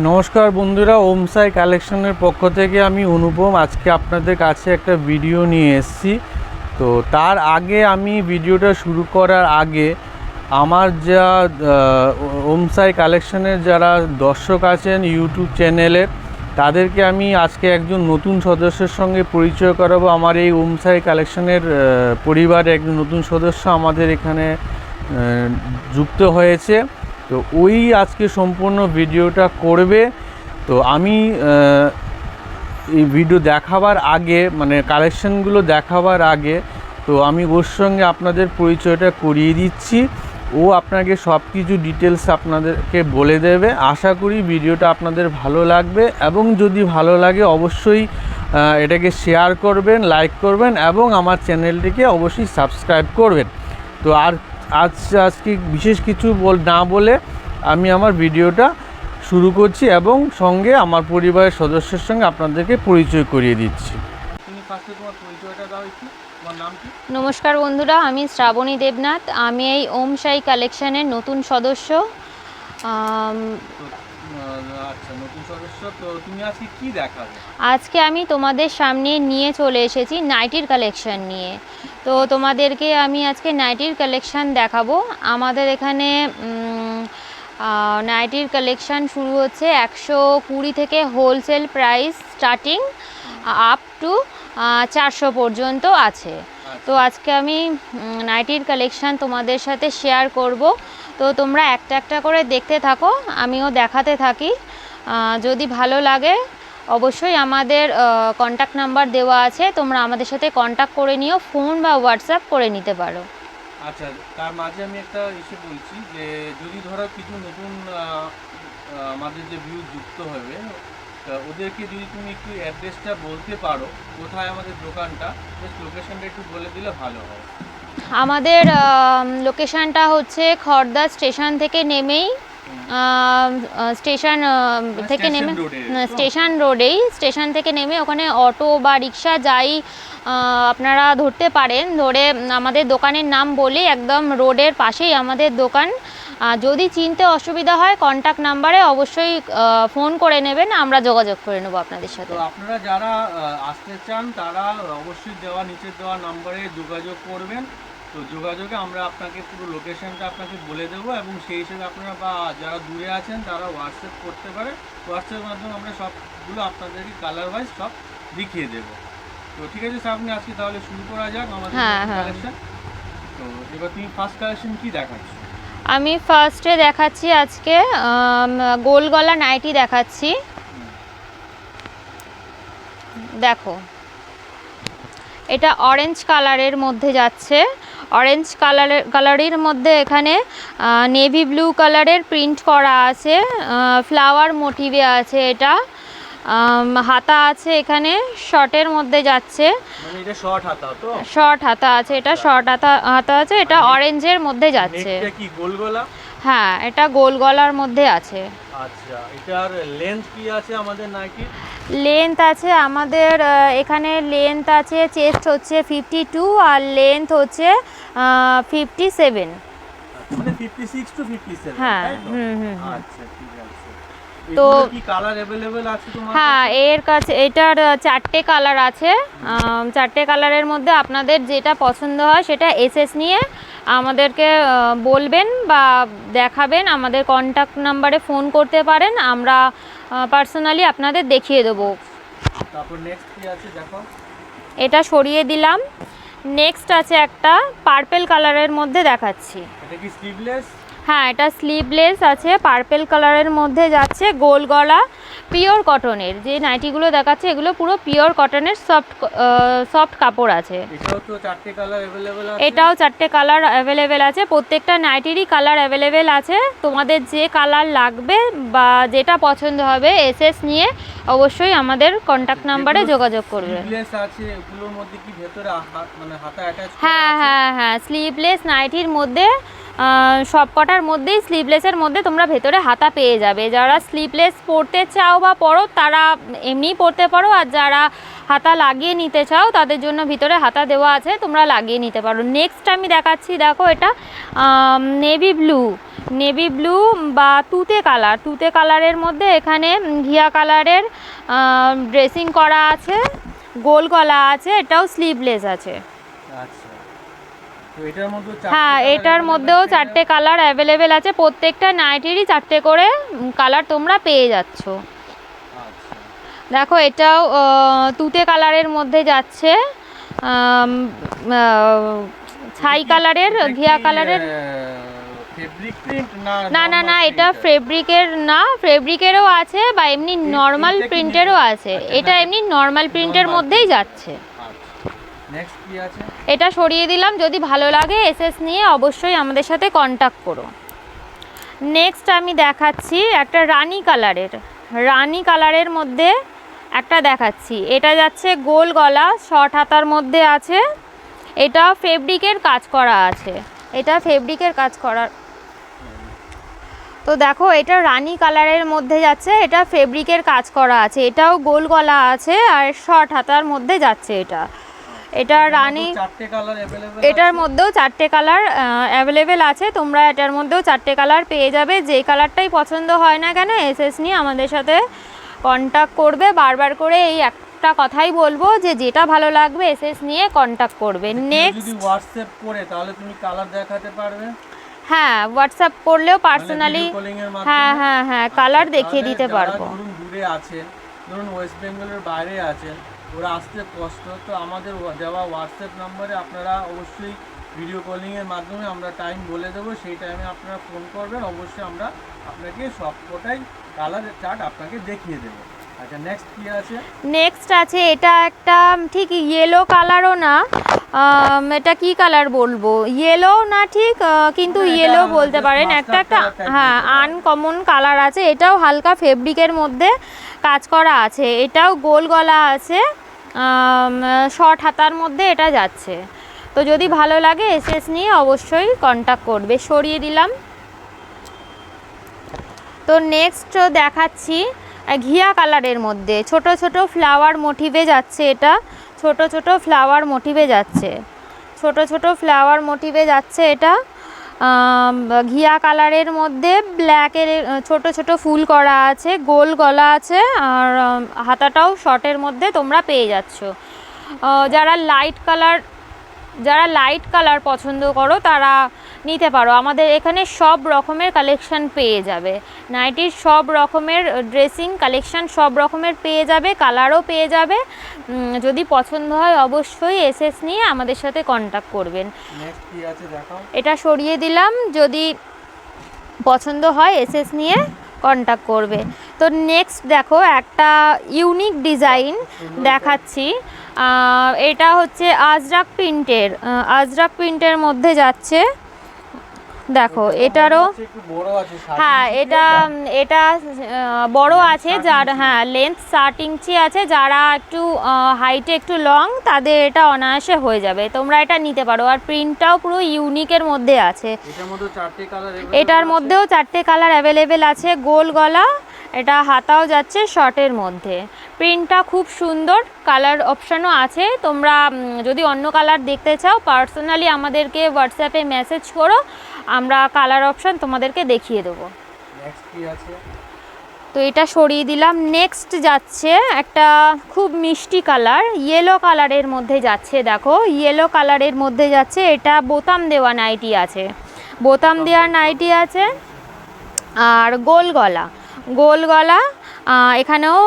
নমস্কার বন্ধুরা, ওম সাই কালেকশনের পক্ষ থেকে আমি অনুপম আজকে আপনাদের কাছে একটা ভিডিও নিয়ে এসেছি। তো তার আগে আমি ভিডিওটা শুরু করার আগে আমার যা ওম সাই কালেকশনের যারা দর্শক আছেন ইউটিউব চ্যানেলের, তাদেরকে আমি আজকে একজন নতুন সদস্যের সঙ্গে পরিচয় করাবো। আমার এই ওম সাই কালেকশনের পরিবারে একজন নতুন সদস্য আমাদের এখানে যুক্ত হয়েছে। তো ওই আজকে সম্পূর্ণ ভিডিওটা করবে। তো আমি এই ভিডিও দেখাবার আগে, মানে কালেকশনগুলো দেখাবার আগে, তো আমি ওর সঙ্গে আপনাদের পরিচয়টা করিয়ে দিচ্ছি। ও আপনাকে সব কিছু ডিটেলস আপনাদেরকে বলে দেবে। আশা করি ভিডিওটা আপনাদের ভালো লাগবে, এবং যদি ভালো লাগে অবশ্যই এটাকে শেয়ার করবেন, লাইক করবেন, এবং আমার চ্যানেলটিকে অবশ্যই সাবস্ক্রাইব করবেন। তো আজকে বিশেষ কিছু না বলে আমি আমার ভিডিওটা শুরু করছি, এবং সঙ্গে আমার পরিবারের সদস্যের সঙ্গে আপনাদেরকে পরিচয় করিয়ে দিচ্ছি। তুমি ফার্স্টে তোমার পরিচয়টা দাও একটু। তোমার নাম কি? নমস্কার বন্ধুরা, আমি শ্রাবণী দেবনাথ। আমি এই ওম সাই কালেকশনের নতুন সদস্য। আচ্ছা, নতুন সদস্য। তো তুমি আজকে কি দেখাবে? আজকে আমি তোমাদের সামনে নিয়ে চলে এসেছি নাইটির কালেকশন নিয়ে। তো তোমাদেরকে আমি আজকে নাইটির কালেকশন দেখাবো। আমাদের এখানে নাইটির কালেকশন শুরু হচ্ছে 120 থেকে wholesale price starting up to 400 পর্যন্ত আছে। তো আজকে আমি নাইটির কালেকশান তোমাদের সাথে শেয়ার করব। তো তোমরা একটা একটা করে দেখতে থাকো, আমিও দেখাতে থাকি। যদি ভালো লাগে অবশ্যই আমাদের কন্ট্যাক্ট নাম্বার দেওয়া আছে, তোমরা আমাদের সাথে কন্ট্যাক্ট করে নিও, ফোন বা হোয়াটসঅ্যাপ করে নিতে পারো। আচ্ছা, তার মাঝে আমি একটা ইস্যু বলছি যে যদি ধরো কিছু নতুন আমাদের যে ভিউ যুক্ত হবে, ওদেরকে যদি তুমি একটু অ্যাড্রেসটা বলতে পারো কোথায় আমাদের দোকানটা, জাস্ট লোকেশনটা একটু বলে দিলে ভালো হয়। আমাদের লোকেশানটা হচ্ছে খড়দা স্টেশন থেকে নেমেই স্টেশন থেকে নেমে ওখানে অটো বা রিক্সা যাই আপনারা ধরতে পারেন। ধরে আমাদের দোকানের নাম বলে একদম রোডের পাশেই আমাদের দোকান। যদি চিনতে অসুবিধা হয় কন্ট্যাক্ট নাম্বারে অবশ্যই ফোন করে নেবেন, আমরা যোগাযোগ করে নেব আপনাদের সাথে। তো আপনারা যারা আসতে চান তারা অবশ্যই নিচে দেওয়া নাম্বারে যোগাযোগ করবেন। তো যোগাযোগে আমরা আপনাকে পুরো লোকেশনটা আপনাকে বলে দেবো, এবং সেই হিসেবে আপনারা বা যারা দূরে আছেন তারা হোয়াটসঅ্যাপ করতে পারে। হোয়াটসঅ্যাপের মাধ্যমে আমরা সবগুলো আপনাদেরকে কালার ওয়াইজ সব দেখিয়ে দেবো। তো ঠিক আছে স্যার, আপনি আজকে তাহলে শুরু করা যাক আমাদের কালেকশন। তো এবার তুমি ফার্স্ট কালেকশন কি দেখাচ্ছ? আমি ফার্স্টে দেখাচ্ছি আজকে গোল গলা নাইটি দেখাচ্ছি। দেখো, এটা অরেঞ্জ কালারের মধ্যে যাচ্ছে। অরেঞ্জ কালারের মধ্যে এখানে নেভি ব্লু কালারের প্রিন্ট করা আছে, ফ্লাওয়ার মোটিভে আছে। এটা হাতা আছে, এখানে শর্টের মধ্যে যাচ্ছে। মানে এটা শর্ট হাতা তো? শর্ট হাতা আছে, এটা শর্ট হাতা আছে। এটা অরেঞ্জের মধ্যে যাচ্ছে। এটা কি গোল গলা? হ্যাঁ, এটা গোল গলার মধ্যে আছে। আচ্ছা, এটার লেন্থ কি আছে আমাদের নাইটির? লেন্থ আছে আমাদের এখানে লেন্থ আছে, চেস্ট হচ্ছে 52 আর লেন্থ হচ্ছে 57। মানে 56 টু 57। হ্যাঁ, আচ্ছা, ঠিক আছে। তো কি কালার अवेलेबल আছে তোমার কাছে? হ্যাঁ, এর কাছে এটার 4টে কালার আছে। 4টে কালারের মধ্যে আপনাদের যেটা পছন্দ হয় সেটা এসএস নিয়ে আমাদেরকে বলবেন বা দেখাবেন। আমাদের কন্ট্যাক্ট নাম্বারে ফোন করতে পারেন, আমরা পার্সোনালি আপনাদের দেখিয়ে দেবো। তারপর নেক্সট কি আছে দেখো। এটা সরিয়ে দিলাম। নেক্সট আছে একটা পার্পল কালারের মধ্যে দেখাচ্ছি। এটা কি স্লিভলেস? হ্যাঁ, এটা স্লিভলেস আছে, পার্পল কালারের মধ্যে যাচ্ছে, গোল গলা, পিওর কটনের। যে নাইটিগুলো দেখাচ্ছে এগুলো পুরো পিওর কটনের সফট কাপড় আছে। এটাও তো 4টে কালার अवेलेबल আছে? এটাও 4টে কালার অ্যাভেলেবেল আছে। প্রত্যেকটা নাইটিরই কালার অ্যাভেলেবেল আছে। তোমাদের যে কালার লাগবে বা যেটা পছন্দ হবে এসএস নিয়ে অবশ্যই আমাদের কন্ট্যাক্ট নাম্বারে যোগাযোগ করবে। স্লিভলেস আছে, এগুলোর মধ্যে কি ভেতরে মানে হাতা অ্যাটাচ করা আছে? হ্যাঁ, স্লিভলেস নাইটির মধ্যে সব কটার মধ্যেই স্লিভলেসের মধ্যে তোমরা ভেতরে হাতা পেয়ে যাবে। যারা স্লিভলেস পরতে চাও বা পরো তারা এমনিই পরতে পারো, আর যারা হাতা লাগিয়ে নিতে চাও তাদের জন্য ভিতরে হাতা দেওয়া আছে, তোমরা লাগিয়ে নিতে পারো। নেক্সট আমি দেখাচ্ছি, দেখো এটা নেভি ব্লু বা তুতে কালারের মধ্যে এখানে ঘিয়া কালারের ড্রেসিং করা আছে, গোল গলা আছে, এটাও স্লিভলেস আছে। আচ্ছা, তো এটার মধ্যে হ্যাঁ, এটার মধ্যেও 4টে কালার অ্যাভেলেবেল আছে। প্রত্যেকটা নাইটিরই 4টে করে কালার তোমরা পেয়ে যাচ্ছ। আচ্ছা, দেখো এটাও তুতে কালারের মধ্যে যাচ্ছে, ছাই কালারের, ঘিয়া কালারের। ফেব্রিক প্রিন্ট না, এটা ফেব্রিকেরও আছে বা এমনি নর্মাল প্রিন্টেরও আছে। এটা এমনি নর্মাল প্রিন্টের মধ্যেই যাচ্ছে। নেক্সট কি আছে? এটা সরিয়ে দিলাম। যদি ভালো লাগে এসএস নিয়ে অবশ্যই আমাদের সাথে কন্ট্যাক্ট করো। নেক্সট আমি দেখাচ্ছি একটা রানী কালারের মধ্যে একটা দেখাচ্ছি। এটা যাচ্ছে গোল গলা, শর্ট হাতার মধ্যে আছে। এটা ফেব্রিকের কাজ করা আছে, তো দেখো এটা রানী কালারের মধ্যে যাচ্ছে, এটা ফেব্রিকের কাজ করা আছে, এটাও গোল গলা আছে আর শর্ট হাতার মধ্যে যাচ্ছে। এটা রানী, এটার মধ্যেও 4টে কালার অ্যাভেলেবেল আছে। তোমরা এটার মধ্যেও 4টে কালার পেয়ে যাবে। যেই কালারটাই পছন্দ হয় না কেন এসএস নিয়ে আমাদের সাথে কন্ট্যাক্ট করবে। বারবার করে এই একটা কথাই বলবো যে যেটা ভালো লাগবে এসএস নিয়ে কন্ট্যাক্ট করবে। নেক্সট যদি হোয়াটসঅ্যাপ করে তাহলে তুমি কালার দেখাতে পারবে? হ্যাঁ, হোয়াটসঅ্যাপ করলেও পার্সোনালি হ্যাঁ কালার দেখিয়ে দিতে পারবো। ধরুন দূরে আছে, ধরুন ওয়েস্ট বেঙ্গলের বাইরে আছে, ওরা আসতে কষ্ট, তো আমাদের দেওয়া হোয়াটসঅ্যাপ নাম্বারে আপনারা অবশ্যই ভিডিও কলিংয়ের মাধ্যমে আমরা টাইম বলে দেবো, সেই টাইমে আপনারা ফোন করবেন, অবশ্যই আমরা আপনাকে সবকটাই কালারের চার্ট আপনাকে দেখিয়ে দেবো। আচ্ছা, নেক্সট কি আছে? নেক্সট আছে এটা একটা ঠিক ইয়েলো কালারও না, এটা কি কালার বলবো, ইয়েলো না ঠিক, কিন্তু ইয়েলো বলতে পারেন। একটা হ্যাঁ আনকমন কালার আছে। এটাও হালকা ফেব্রিকের মধ্যে কাজ করা আছে, এটাও গোল গলা আছে, শর্ট হাতার মধ্যে এটা যাচ্ছে। তো যদি ভালো লাগে এসএস নিয়ে অবশ্যই কন্ট্যাক্ট করবে। সরিয়ে দিলাম। তো নেক্সট দেখাচ্ছি ঘিয়া কালারের মধ্যে ছোট ছোট ফ্লাওয়ার মোটিভে যাচ্ছে। এটা ছোট ছোট ফ্লাওয়ার মোটিভে যাচ্ছে। এটা ঘিয়া কালারের মধ্যে ব্ল্যাকের ছোট ছোট ফুল করা আছে, গোল গলা আছে, আর হাতাটাও শর্টের মধ্যে তোমরা পেয়ে যাচ্ছ। যারা লাইট কালার পছন্দ করো তারা নিতে পারো। আমাদের এখানে সব রকমের কালেকশান পেয়ে যাবে, নাইটির সব রকমের ড্রেসিং কালেকশান সব রকমের পেয়ে যাবে, কালারও পেয়ে যাবে। যদি পছন্দ হয় অবশ্যই এসএস নিয়ে আমাদের সাথে কন্ট্যাক্ট করবেন। এটা সরিয়ে দিলাম। যদি পছন্দ হয় এসএস নিয়ে কন্ট্যাক্ট করবে। তো নেক্সট দেখো একটা ইউনিক ডিজাইন দেখাচ্ছি। এটা হচ্ছে আজরাক প্রিন্টের মধ্যে যাচ্ছে। দেখো এটারও হ্যাঁ এটা বড় আছে, যার হ্যাঁ লেন্থ 60 ইঞ্চি আছে। যারা একটু হাইটে একটু লং তাদের এটা অনায়াসে হয়ে যাবে, তোমরা এটা নিতে পারো। আর প্রিন্টটাও পুরো ইউনিকের মধ্যে আছে। এটার মধ্যেও 4টে কালার অ্যাভেলেবেল আছে। গোল গলা, এটা হাতাও যাচ্ছে শর্টের মধ্যে। প্রিন্টটা খুব সুন্দর, কালার অপশানও আছে। তোমরা যদি অন্য কালার দেখতে চাও পার্সোনালি আমাদেরকে হোয়াটসঅ্যাপে মেসেজ করো, আমরা কালার অপশান তোমাদেরকে দেখিয়ে দেবো। তো এটা সরিয়ে দিলাম। নেক্সট যাচ্ছে একটা খুব মিষ্টি কালার, ইয়েলো কালারের মধ্যে যাচ্ছে। দেখো ইয়েলো কালারের মধ্যে যাচ্ছে। এটা বোতাম দেওয়া নাইটি আছে, আর গোল গলা, এখানেও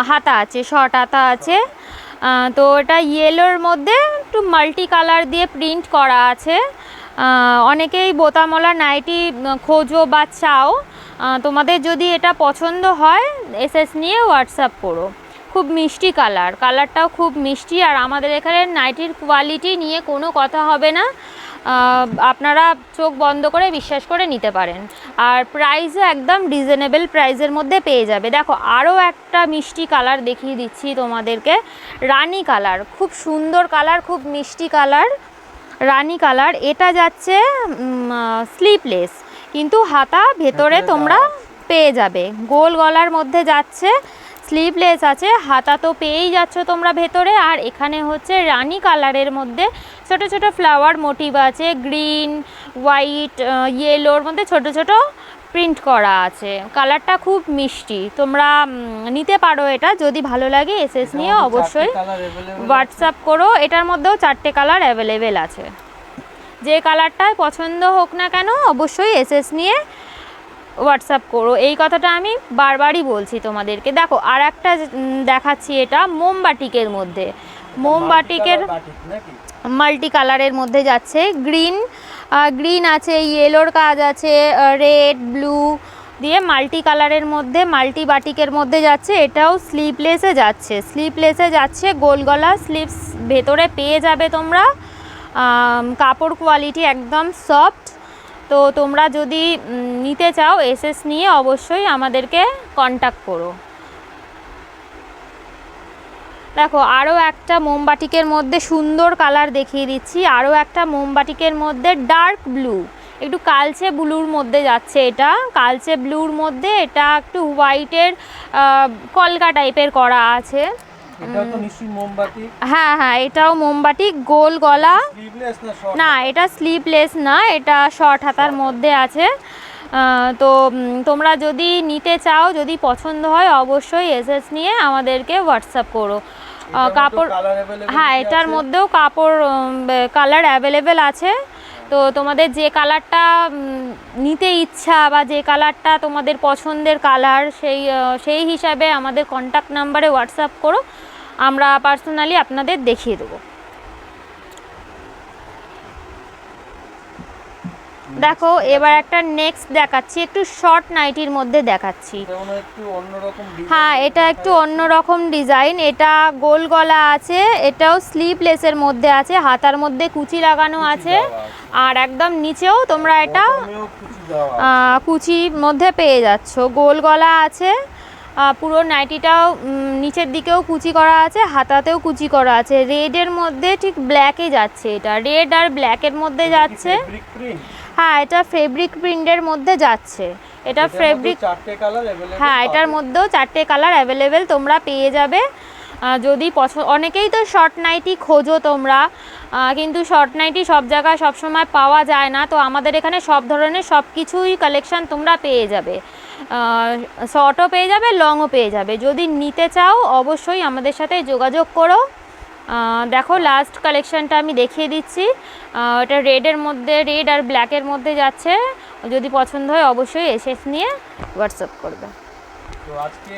হাতা আছে, শর্ট হাতা আছে। তো এটা ইয়েলোর মধ্যে একটু মাল্টি কালার দিয়ে প্রিন্ট করা আছে। অনেকেই বোতামওয়ালা নাইটি খোঁজো বা চাও, তোমাদের যদি এটা পছন্দ হয় এসএস নিয়ে হোয়াটসঅ্যাপ করো। খুব মিষ্টি কালারটাও খুব মিষ্টি। আর আমাদের এখানে নাইটির কোয়ালিটি নিয়ে কোনো কথা হবে না, আপনারা চোখ বন্ধ করে বিশ্বাস করে নিতে পারেন। আর প্রাইসও একদম রিজনেবল প্রাইসের মধ্যে পেয়ে যাবে। দেখো আরও একটা মিষ্টি কালার দেখিয়ে দিচ্ছি তোমাদেরকে, রানী কালার, খুব সুন্দর কালার, খুব মিষ্টি কালার। রানী কালার, এটা যাচ্ছে স্লিপলেস, কিন্তু হাতা ভেতরে তোমরা পেয়ে যাবে। গোল গলার মধ্যে যাচ্ছে, স্লিভলেস আছে, হাতা তো পেয়েই যাচ্ছ তোমরা ভেতরে। আর এখানে হচ্ছে রানী কালারের মধ্যে ছোট ছোট ফ্লাওয়ার মোটিভ আছে, গ্রিন, হোয়াইট, ইয়েলোর মধ্যে ছোট ছোট প্রিন্ট করা আছে। কালারটা খুব মিষ্টি, তোমরা নিতে পারো এটা, যদি ভালো লাগে এসএস নিয়ে অবশ্যই হোয়াটসঅ্যাপ করো। এটার মধ্যেও 4টে কালার অ্যাভেলেবেল আছে, যে কালারটাই পছন্দ হোক না কেন অবশ্যই এসএস নিয়ে হোয়াটসঅ্যাপ করো। এই কথাটা আমি বারবারই বলছি তোমাদেরকে। দেখো আর একটা দেখাচ্ছি, এটা মোমবাটিকের মধ্যে, মোমবাটিকের মাল্টি কালারের মধ্যে যাচ্ছে, গ্রিন আছে, ইয়েলোর কাজ আছে, রেড, ব্লু দিয়ে মাল্টি কালারের মধ্যে, মাল্টি বাটিকের মধ্যে যাচ্ছে। এটাও স্লিভলেসে যাচ্ছে, স্লিভলেসে যাচ্ছে, গোল গলা, স্লিভস ভেতরে পেয়ে যাবে তোমরা। কাপড় কোয়ালিটি একদম সফট। তো তোমরা যদি নিতে চাও এসএস নিয়ে অবশ্যই আমাদেরকে কন্ট্যাক্ট করো। দেখো আরও একটা মোমবাটিকের মধ্যে সুন্দর কালার দেখিয়ে দিচ্ছি, আরও একটা মোমবাটিকের মধ্যে ডার্ক ব্লু, একটু কালচে ব্লুর মধ্যে যাচ্ছে। এটা কালচে ব্লুর মধ্যে, এটা একটু হোয়াইটের কলকা টাইপের করা আছে। হ্যাঁ হ্যাঁ, এটাও মোমবাটিক, গোল গলা। না, এটা স্লিভলেস না, এটা শর্ট হাতার মধ্যে আছে। তো তোমরা যদি নিতে চাও, যদি পছন্দ হয় অবশ্যই এসএস নিয়ে আমাদেরকে হোয়াটসঅ্যাপ করো। কাপড়, হ্যাঁ এটার মধ্যেও কাপড় কালার অ্যাভেলেবেল আছে। তো তোমাদের যে কালারটা নিতে ইচ্ছা বা যে কালারটা তোমাদের পছন্দের কালার, সেই হিসাবে আমাদের কন্ট্যাক্ট নাম্বারে হোয়াটসঅ্যাপ করো, আমরা পার্সোনালি আপনাদের দেখিয়ে দেবো। দেখো এবার একটা নেক্সট দেখাচ্ছি, একটু শর্ট নাইটির মধ্যে দেখাচ্ছি। হ্যাঁ, এটা একটু অন্যরকম ডিজাইন, এটা গোল গলা আছে, এটাও স্লিভলেসের মধ্যে আছে, হাতার মধ্যে কুচি লাগানো আছে, আর একদম নিচেও তোমরা এটা কুচির মধ্যে পেয়ে যাচ্ছ। গোল গলা আছে, পুরো নাইটিটাও নিচের দিকেও কুচি করা আছে, হাতাতেও কুচি করা আছে। রেডের মধ্যে ঠিক ব্ল্যাকে যাচ্ছে, এটা রেড আর ব্ল্যাকের মধ্যে যাচ্ছে। হ্যাঁ, এটা ফেব্রিক প্রিন্টের মধ্যে যাচ্ছে, এটা ফেব্রিক। হ্যাঁ, এটার মধ্যেও 4টে কালার অ্যাভেলেবেল তোমরা পেয়ে যাবে। যদি অনেকেই তো শর্ট নাইটি খোঁজো তোমরা, কিন্তু শর্ট নাইটি সব জায়গায় সবসময় পাওয়া যায় না। তো আমাদের এখানে সব ধরনের সব কিছুই কালেকশান তোমরা পেয়ে যাবে, শর্টও পেয়ে যাবে, লংও পেয়ে যাবে। যদি নিতে চাও অবশ্যই আমাদের সাথে যোগাযোগ করো। দেখো লাস্ট কালেকশানটা আমি দেখিয়ে দিচ্ছি, এটা রেডের মধ্যে, রেড আর ব্ল্যাকের মধ্যে যাচ্ছে। যদি পছন্দ হয় অবশ্যই এসএস নিয়ে হোয়াটসঅ্যাপ করবে। তো আজকে